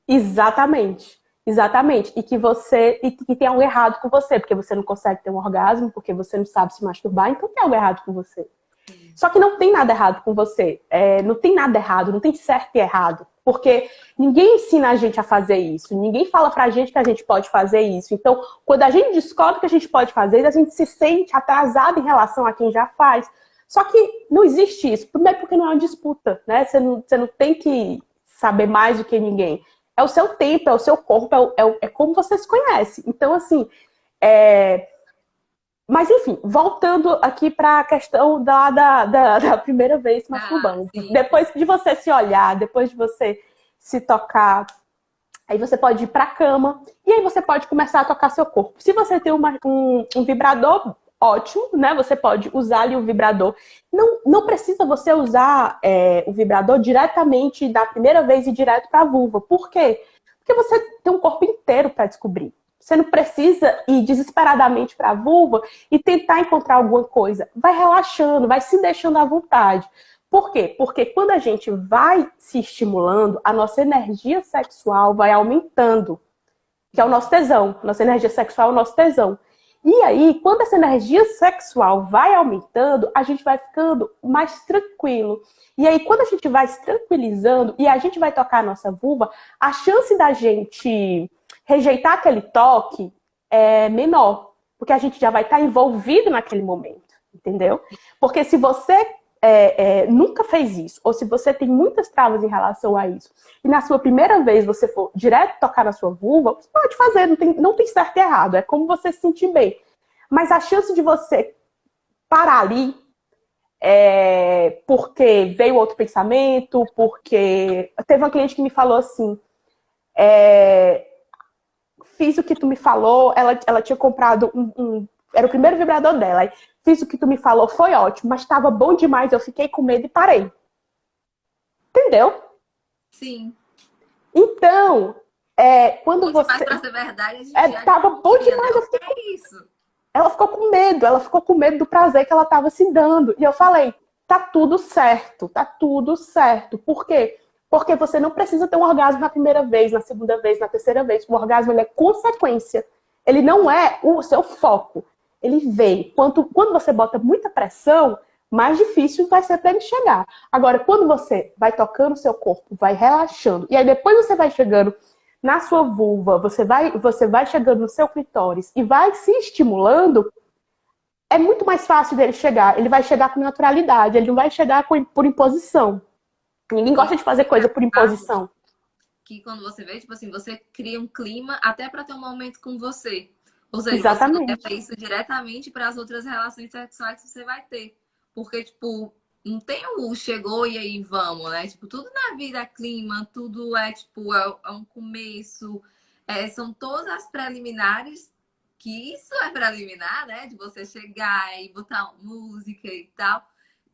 Exatamente. Exatamente. E que você. E que tem algo errado com você, porque você não consegue ter um orgasmo, porque você não sabe se masturbar, então tem algo errado com você. Só que não tem nada errado com você. Não tem nada errado, não tem certo e errado. Porque ninguém ensina a gente a fazer isso. Ninguém fala pra gente que a gente pode fazer isso. Então, quando a gente descobre que a gente pode fazer, a gente se sente atrasado em relação a quem já faz. Só que não existe isso. Primeiro porque não é uma disputa, né? Você não tem que saber mais do que ninguém. É o seu tempo, é o seu corpo, é como você se conhece. Então, assim, mas, enfim, voltando aqui para a questão da primeira vez masturbando. Sim. Depois de você se olhar, depois de você se tocar, aí você pode ir para a cama e aí você pode começar a tocar seu corpo. Se você tem um vibrador, ótimo, né? Você pode usar ali o vibrador. Não precisa você usar o vibrador diretamente da primeira vez e direto para a vulva. Por quê? Porque você tem um corpo inteiro para descobrir. Você não precisa ir desesperadamente para a vulva e tentar encontrar alguma coisa. Vai relaxando, vai se deixando à vontade. Por quê? Porque quando a gente vai se estimulando, a nossa energia sexual vai aumentando, que é o nosso tesão. Nossa energia sexual é o nosso tesão. E aí, quando essa energia sexual vai aumentando, a gente vai ficando mais tranquilo. E aí, quando a gente vai se tranquilizando e a gente vai tocar a nossa vulva, a chance da gente rejeitar aquele toque é menor, porque a gente já vai estar envolvido naquele momento, entendeu? Porque se você nunca fez isso, ou se você tem muitas travas em relação a isso, e na sua primeira vez você for direto tocar na sua vulva, você pode fazer, não tem certo e errado, é como você se sentir bem. Mas a chance de você parar ali, porque veio outro pensamento, porque... Teve uma cliente que me falou assim, fiz o que tu me falou, ela tinha comprado era o primeiro vibrador dela. Fiz o que tu me falou, foi ótimo, mas estava bom demais, eu fiquei com medo e parei. Entendeu? Sim. Então, quando Bom você... demais pra ser verdade, a gente já tava bom demais, né? eu fiquei com... isso. Ela ficou com medo do prazer que ela estava se dando. E eu falei, tá tudo certo, tá tudo certo. Por quê? Porque você não precisa ter um orgasmo na primeira vez, na segunda vez, na terceira vez. O orgasmo ele é consequência. Ele não é o seu foco. Ele vem. Quando você bota muita pressão, mais difícil vai ser para ele chegar. Agora, quando você vai tocando o seu corpo, vai relaxando, e aí depois você vai chegando na sua vulva, você vai chegando no seu clitóris e vai se estimulando, é muito mais fácil dele chegar. Ele vai chegar com naturalidade, ele não vai chegar por imposição. Ninguém gosta de fazer coisa por imposição. Que quando você vê, tipo assim, você cria um clima até para ter um momento com você. Ou seja, Exatamente. você não leva isso diretamente para as outras relações sexuais que você vai ter. Porque, tipo, não tem o chegou e aí vamos, né? Tipo, tudo na vida é clima, tudo é, tipo, é um começo. São todas as preliminares, que isso é preliminar, né? De você chegar e botar música e tal.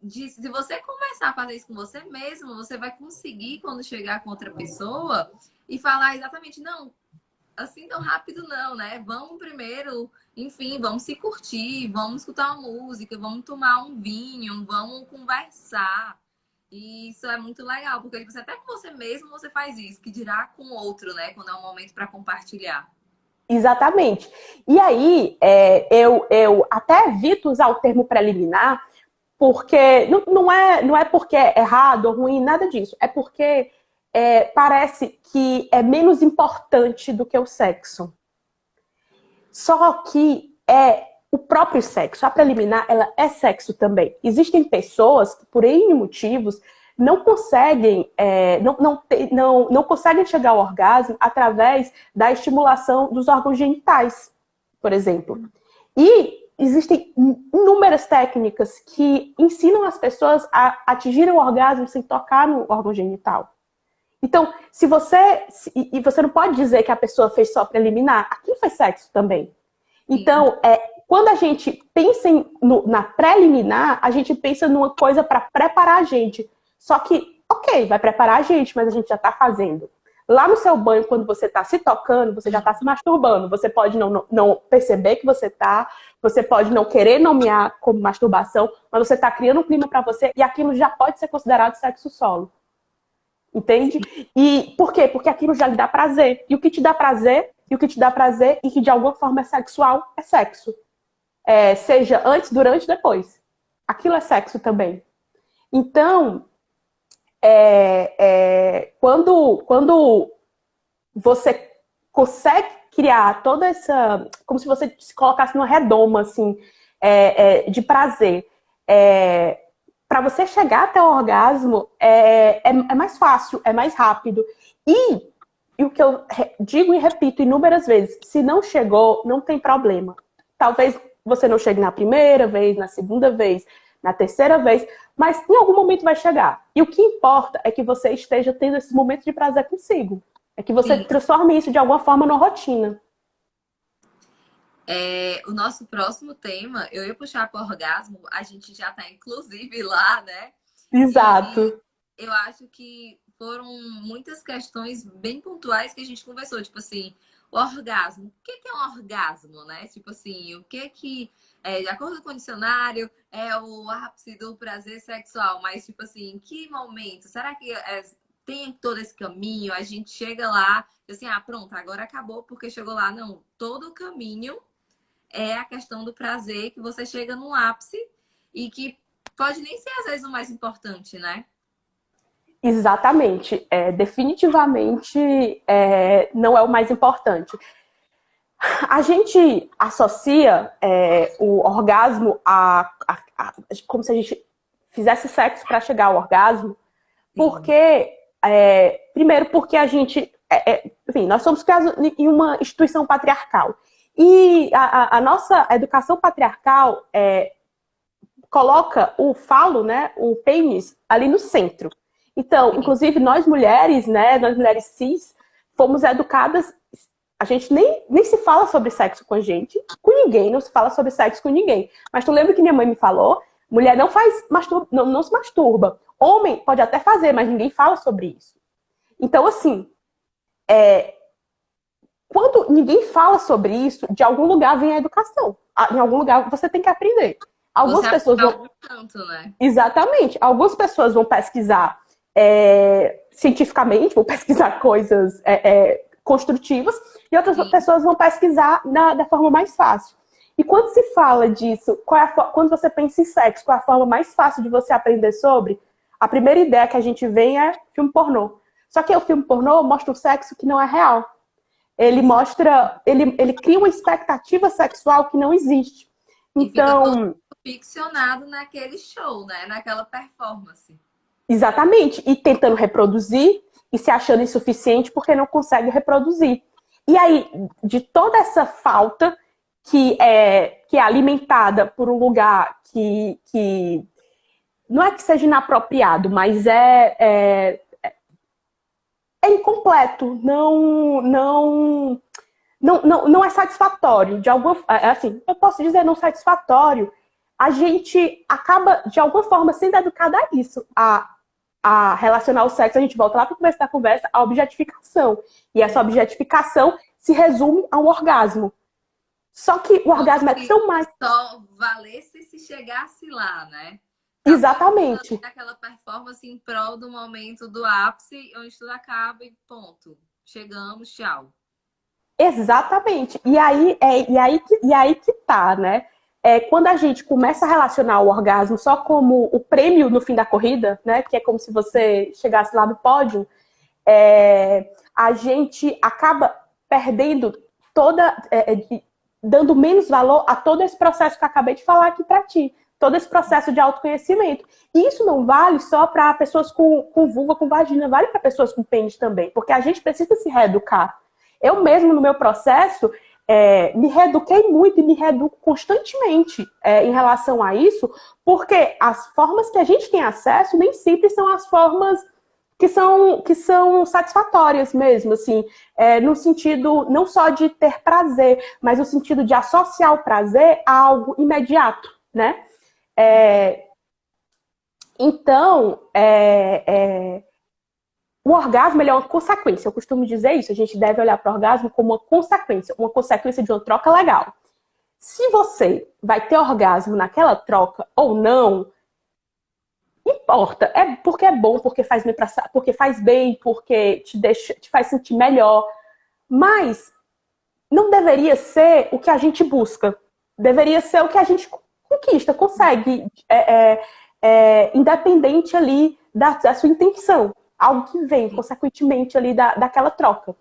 Se você começar a fazer isso com você mesmo, você vai conseguir, quando chegar com outra pessoa, e falar exatamente, não, assim tão rápido não, né? Vamos primeiro, enfim, vamos se curtir, vamos escutar uma música, vamos tomar um vinho, vamos conversar. E isso é muito legal, porque você até com você mesmo você faz isso, que dirá com o outro, né? Quando é um momento para compartilhar. Exatamente. E aí, eu até evito usar o termo preliminar, porque não é porque é errado ou ruim, nada disso. É porque parece que é menos importante do que o sexo. Só que o próprio sexo, a preliminar, ela é sexo também. Existem pessoas que, por N motivos, não conseguem, não conseguem chegar ao orgasmo através da estimulação dos órgãos genitais, por exemplo. E existem inúmeras técnicas que ensinam as pessoas a atingirem o orgasmo sem tocar no órgão genital. Então, e você não pode dizer que a pessoa fez só preliminar, aquilo foi sexo também. Então, quando a gente pensa na preliminar, a gente pensa numa coisa para preparar a gente. Só que, ok, vai preparar a gente, mas a gente já está fazendo. Lá no seu banho, quando você está se tocando, você já está se masturbando. Você pode não perceber que você está, você pode não querer nomear como masturbação, mas você está criando um clima para você e aquilo já pode ser considerado sexo solo. Entende? E por quê? Porque aquilo já lhe dá prazer. E o que te dá prazer, e que de alguma forma é sexual, é sexo. Seja antes, durante, depois. Aquilo é sexo também. Então, quando você consegue criar toda essa... Como se você se colocasse numa redoma, assim, de prazer. Para você chegar até o orgasmo, é mais fácil, é mais rápido. E o que eu digo e repito inúmeras vezes, se não chegou, não tem problema. Talvez você não chegue na primeira vez, na segunda vez, na terceira vez, mas em algum momento vai chegar. E o que importa é que você esteja tendo esses momentos de prazer consigo. É que você transforme isso de alguma forma numa rotina. O nosso próximo tema, eu ia puxar para o orgasmo, a gente já está inclusive lá, né? Exato. E eu acho que foram muitas questões bem pontuais que a gente conversou, tipo assim, o orgasmo. O que é um orgasmo, né? Tipo assim, o que de acordo com o dicionário, é o ápice do prazer sexual, mas tipo assim, em que momento? Será que tem todo esse caminho? A gente chega lá, assim, pronto, agora acabou porque chegou lá. Não, todo o caminho é a questão do prazer, que você chega no ápice e que pode nem ser às vezes o mais importante, né? Exatamente. Definitivamente não é o mais importante. A gente associa o orgasmo como se a gente fizesse sexo para chegar ao orgasmo, porque, primeiro, porque a gente, enfim, nós somos criados em uma instituição patriarcal. E a nossa educação patriarcal coloca o falo, né, o pênis, ali no centro. Então, inclusive, nós mulheres, né, nós mulheres cis, fomos educadas. A gente nem se fala sobre sexo com a gente, com ninguém, não se fala sobre sexo com ninguém. Mas tu lembra que minha mãe me falou? Mulher não não se masturba. Homem pode até fazer, mas ninguém fala sobre isso. Então, assim, quando ninguém fala sobre isso, de algum lugar vem a educação. Em algum lugar você tem que aprender. Algumas pessoas vão... tanto, né? Exatamente. Algumas pessoas vão pesquisar cientificamente, vão pesquisar coisas construtivas, e outras pessoas vão pesquisar da forma mais fácil. E quando se fala disso, quando você pensa em sexo, qual é a forma mais fácil de você aprender sobre? A primeira ideia que a gente vem é filme pornô. Só que o filme pornô mostra um sexo que não é real. Ele cria uma expectativa sexual que não existe. Então, e fica ficcionado naquele show, né? Naquela performance. Exatamente. E tentando reproduzir e se achando insuficiente porque não consegue reproduzir. E aí, de toda essa falta que é alimentada por um lugar que não é que seja inapropriado, mas é incompleto, não é satisfatório. Assim, eu posso dizer não satisfatório. A gente acaba, de alguma forma, sendo educada a isso, a relacionar o sexo. A gente volta lá para o começo da conversa, a objetificação. E essa objetificação se resume a um orgasmo. Só que o orgasmo é tão mais... Só valesse se chegasse lá, né? Exatamente. Aquela performance em prol do momento do ápice, onde tudo acaba e ponto. Chegamos, tchau. Exatamente. E aí que tá, né? Quando a gente começa a relacionar o orgasmo só como o prêmio no fim da corrida, né? Que é como se você chegasse lá no pódio, a gente acaba perdendo dando menos valor a todo esse processo que eu acabei de falar aqui para ti. Todo esse processo de autoconhecimento. E isso não vale só para pessoas com vulva, com vagina, vale para pessoas com pênis também, porque a gente precisa se reeducar. Eu mesmo, no meu processo, me reeduquei muito e me reeduco constantemente em relação a isso, porque as formas que a gente tem acesso nem sempre são as formas que são satisfatórias mesmo, assim, no sentido não só de ter prazer, mas no sentido de associar o prazer a algo imediato, né? Então, o orgasmo ele é uma consequência. Eu costumo dizer isso. A gente deve olhar para o orgasmo como uma consequência de uma troca legal. Se você vai ter orgasmo naquela troca ou não, importa. É porque é bom, porque faz bem, porque te faz sentir melhor. Mas não deveria ser o que a gente busca. Deveria ser o que a gente conquista, consegue, independente ali da sua intenção. Algo que vem, consequentemente, ali daquela troca.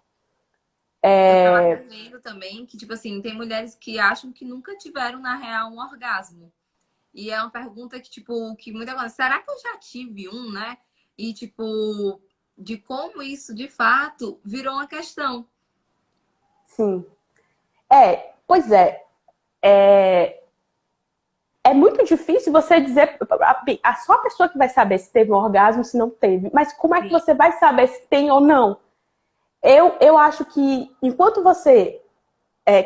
Eu tava vendo também que, tipo assim, tem mulheres que acham que nunca tiveram, na real, um orgasmo. E é uma pergunta que, tipo, que muita coisa, será que eu já tive um, né? E, tipo, de como isso, de fato, virou uma questão. Sim. Pois é. É muito difícil você dizer, só a pessoa que vai saber se teve um orgasmo, se não teve. Mas como é que você vai saber se tem ou não? Eu acho que enquanto você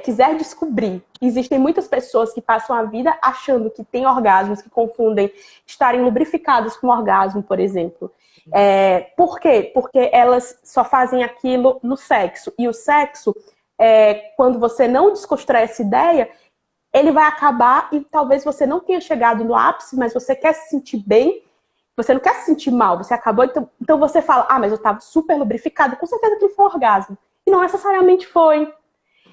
quiser descobrir, existem muitas pessoas que passam a vida achando que tem orgasmos, que confundem estarem lubrificados com orgasmo, por exemplo. Por quê? Porque elas só fazem aquilo no sexo. E o sexo, quando você não desconstrói essa ideia, ele vai acabar e talvez você não tenha chegado no ápice, mas você quer se sentir bem, você não quer se sentir mal, você acabou, então você fala, mas eu estava super lubrificado, com certeza que foi um orgasmo. E não necessariamente foi.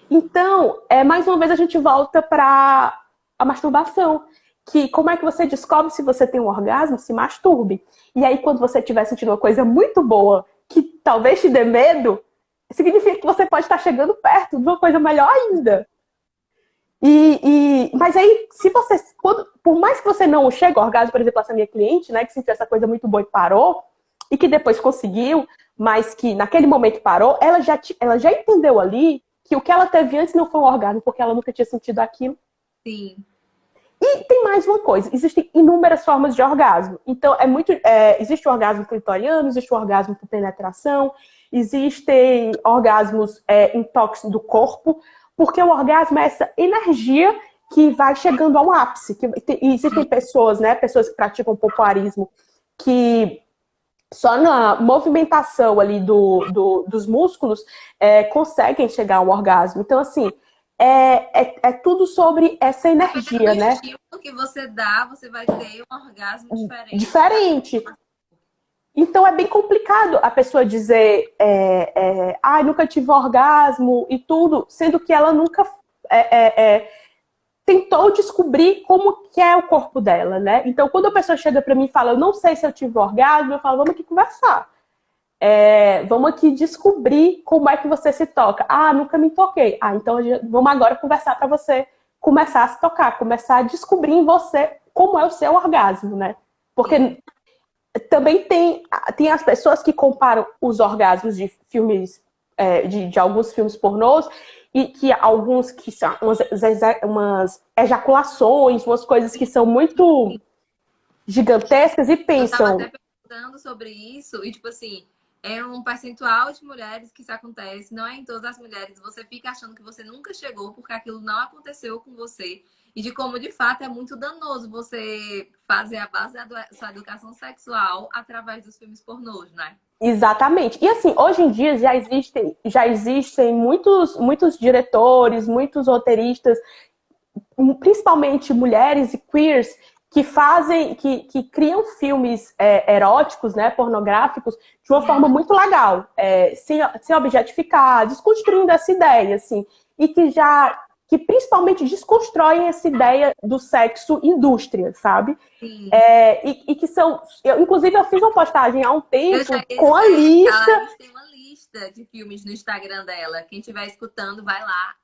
Então, mais uma vez a gente volta para a masturbação, que como é que você descobre se você tem um orgasmo? Se masturbe. E aí, quando você estiver sentindo uma coisa muito boa, que talvez te dê medo, significa que você pode estar chegando perto de uma coisa melhor ainda. Mas aí, por mais que você não chegue ao orgasmo, por exemplo, essa minha cliente, né, que sentiu essa coisa muito boa e parou, e que depois conseguiu, mas que naquele momento parou, ela já entendeu ali que o que ela teve antes não foi um orgasmo, porque ela nunca tinha sentido aquilo. Sim. E tem mais uma coisa, existem inúmeras formas de orgasmo. Então, existe o orgasmo clitoriano, existe o orgasmo por penetração, existem orgasmos em toques do corpo, porque o orgasmo é essa energia que vai chegando ao ápice. E existem pessoas, né, pessoas que praticam pompoarismo, que só na movimentação ali dos músculos conseguem chegar ao orgasmo. Então, assim, é tudo sobre essa energia, né? O estímulo que você dá, você vai ter um orgasmo diferente. Então é bem complicado a pessoa dizer nunca tive orgasmo e tudo, sendo que ela nunca tentou descobrir como que é o corpo dela, né? Então quando a pessoa chega pra mim e fala, eu não sei se eu tive orgasmo, eu falo, vamos aqui conversar. Vamos aqui descobrir como é que você se toca. Nunca me toquei. Então vamos agora conversar pra você começar a se tocar, começar a descobrir em você como é o seu orgasmo, né? Porque também tem as pessoas que comparam os orgasmos de filmes, de alguns filmes pornôs, e que alguns que são umas ejaculações, umas coisas que são muito gigantescas e pensam... Eu tava até pensando sobre isso, e tipo assim, é um percentual de mulheres que isso acontece, não é em todas as mulheres. Você fica achando que você nunca chegou porque aquilo não aconteceu com você. E de como, de fato, é muito danoso você fazer a base da sua educação sexual através dos filmes pornôs, né? Exatamente. E assim, hoje em dia já existem muitos diretores, muitos roteiristas, principalmente mulheres e queers, que criam filmes eróticos, né, pornográficos, de uma forma muito legal, sem objetificar, desconstruindo essa ideia, assim, e que principalmente desconstroem essa ideia do sexo indústria, sabe? E que são... inclusive, eu fiz uma postagem há um tempo com a lista... Tem uma lista lista de filmes no Instagram dela. Quem estiver escutando, vai lá,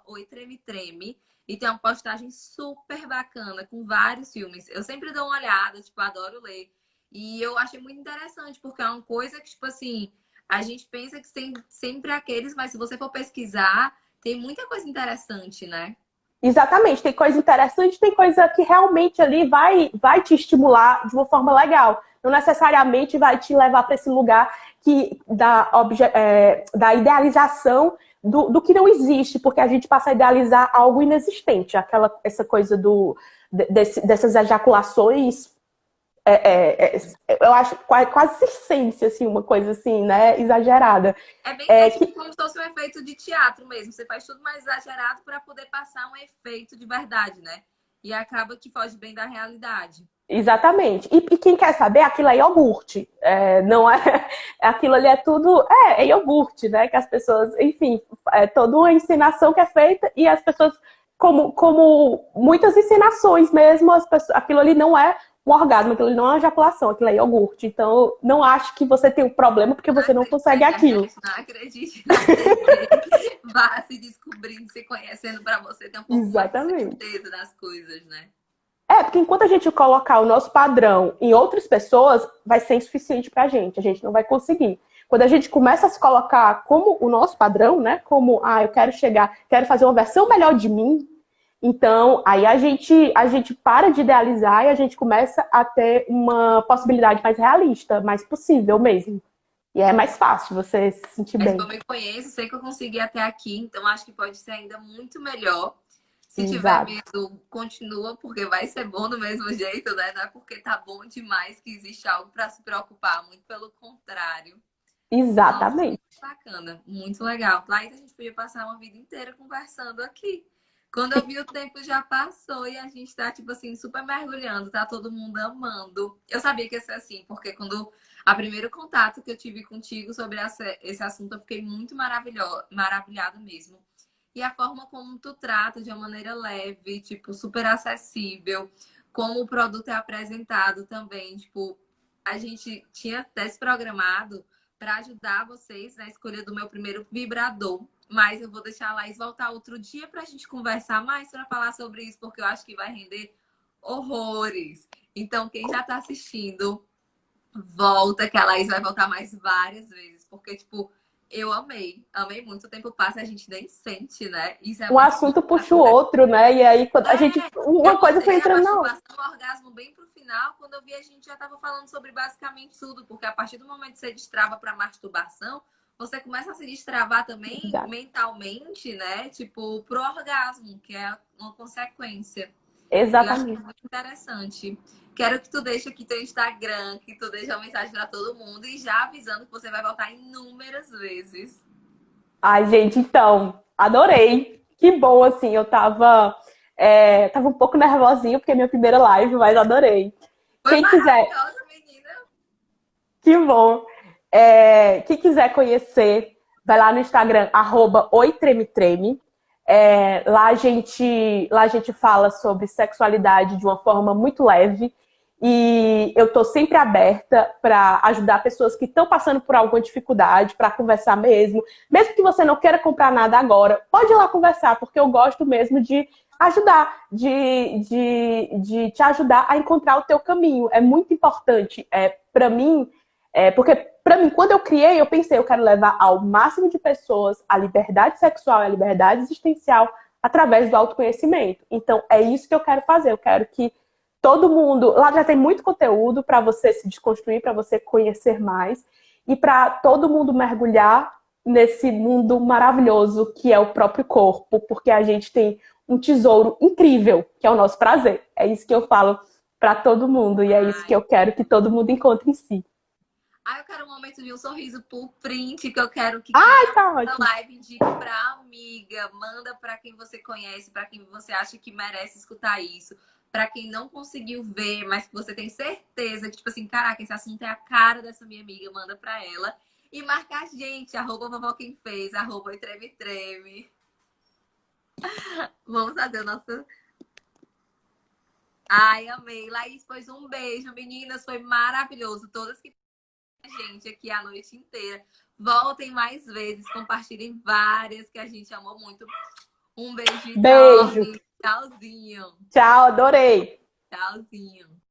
@oitremetreme. E tem uma postagem super bacana, com vários filmes. Eu sempre dou uma olhada, tipo, adoro ler. E eu achei muito interessante, porque é uma coisa que, tipo assim, a gente pensa que tem sempre aqueles, mas se você for pesquisar, tem muita coisa interessante, né? Exatamente, tem coisa interessante, tem coisa que realmente ali vai te estimular de uma forma legal. Não necessariamente vai te levar para esse lugar da idealização do que não existe, porque a gente passa a idealizar algo inexistente, essa coisa dessas ejaculações eu acho quase circense, assim, uma coisa assim, né, exagerada. Tipo como se fosse um efeito de teatro mesmo. Você faz tudo mais exagerado para poder passar um efeito de verdade, né? E acaba que foge bem da realidade. Exatamente. E quem quer saber, aquilo é iogurte. Não é. Aquilo ali é tudo. É iogurte, né? Que as pessoas. Enfim, é toda uma ensinação que é feita e as pessoas, como muitas ensinações mesmo, aquilo ali não é um orgasmo, aquilo ali não é uma ejaculação, aquilo é iogurte. Então, não acho que você tem um problema porque você não consegue aquilo. Não acredite na TV. Vá se descobrindo, se conhecendo para você ter um pouco mais de certeza das coisas, né? Porque enquanto a gente colocar o nosso padrão em outras pessoas, vai ser insuficiente pra gente. A gente não vai conseguir. Quando a gente começa a se colocar como o nosso padrão, né? Como, eu quero fazer uma versão melhor de mim. Então, aí a gente para de idealizar e a gente começa a ter uma possibilidade mais realista, mais possível mesmo. E é mais fácil você se sentir bem. Eu me conheço, sei que eu consegui até aqui, então acho que pode ser ainda muito melhor. Se tiver Exato. medo, continua, porque vai ser bom do mesmo jeito, né? Não é porque tá bom demais que existe algo para se preocupar, muito pelo contrário. Exatamente. Nossa, bacana, muito legal. Laís, a gente podia passar uma vida inteira conversando aqui. Quando eu vi o tempo já passou e a gente tá, tipo assim, super mergulhando, tá todo mundo amando. Eu sabia que ia ser assim, porque quando a primeiro contato que eu tive contigo sobre esse assunto, eu fiquei muito maravilhada mesmo. E a forma como tu trata de uma maneira leve, tipo, super acessível, como o produto é apresentado também, tipo, a gente tinha até se programado para ajudar vocês na escolha do meu primeiro vibrador. Mas eu vou deixar a Laís voltar outro dia para a gente conversar mais para falar sobre isso, porque eu acho que vai render horrores. Então, quem já está assistindo, volta, que a Laís vai voltar mais várias vezes, porque, tipo, eu amei muito. O tempo passa e a gente nem sente, né? Isso é Um muito assunto puxa o outro, né? E aí, quando a gente. Uma coisa foi entrando na outra. O orgasmo bem pro final, quando eu vi, a gente já tava falando sobre basicamente tudo, porque a partir do momento que você destrava pra masturbação, você começa a se destravar também Exato. mentalmente, né? Tipo, pro orgasmo, que é uma consequência. Exatamente. Eu acho muito interessante. Quero que tu deixe aqui teu Instagram, que tu deixe uma mensagem para todo mundo e já avisando que você vai voltar inúmeras vezes. Ai, gente, então, adorei. Que bom, assim, eu tava um pouco nervosinha porque é minha primeira live, mas adorei. Foi Quem quiser, maravilhosa, menina. que bom. Quem quiser conhecer, vai lá no Instagram, @oitremetreme. Lá a gente fala sobre sexualidade de uma forma muito leve. E eu estou sempre aberta para ajudar pessoas que estão passando por alguma dificuldade, para conversar mesmo. Mesmo que você não queira comprar nada agora, pode ir lá conversar, porque eu gosto mesmo de ajudar, de te ajudar a encontrar o teu caminho. É muito importante para mim, porque para mim, quando eu criei, eu pensei, eu quero levar ao máximo de pessoas a liberdade sexual e a liberdade existencial através do autoconhecimento. Então, é isso que eu quero fazer. Eu quero que todo mundo... Lá já tem muito conteúdo para você se desconstruir, para você conhecer mais e para todo mundo mergulhar nesse mundo maravilhoso que é o próprio corpo, porque a gente tem um tesouro incrível, que é o nosso prazer. É isso que eu falo para todo mundo e é isso que eu quero que todo mundo encontre em si. Eu quero um momento de um sorriso por print, que eu quero que tá ótimo. live indique pra amiga, manda pra quem você conhece, pra quem você acha que merece escutar isso, pra quem não conseguiu ver, mas que você tem certeza que, tipo assim, caraca, esse assunto é a cara dessa minha amiga, manda pra ela. E marca a gente, @vovó quem fez, @tremetreme. Vamos fazer o nosso... Ai, amei. Laís, pois um beijo, meninas, foi maravilhoso. Todas que gente aqui a noite inteira. Voltem mais vezes, compartilhem várias que a gente amou muito. Um beijo Beijo. enorme. Tchauzinho. Tchau, adorei. Tchauzinho.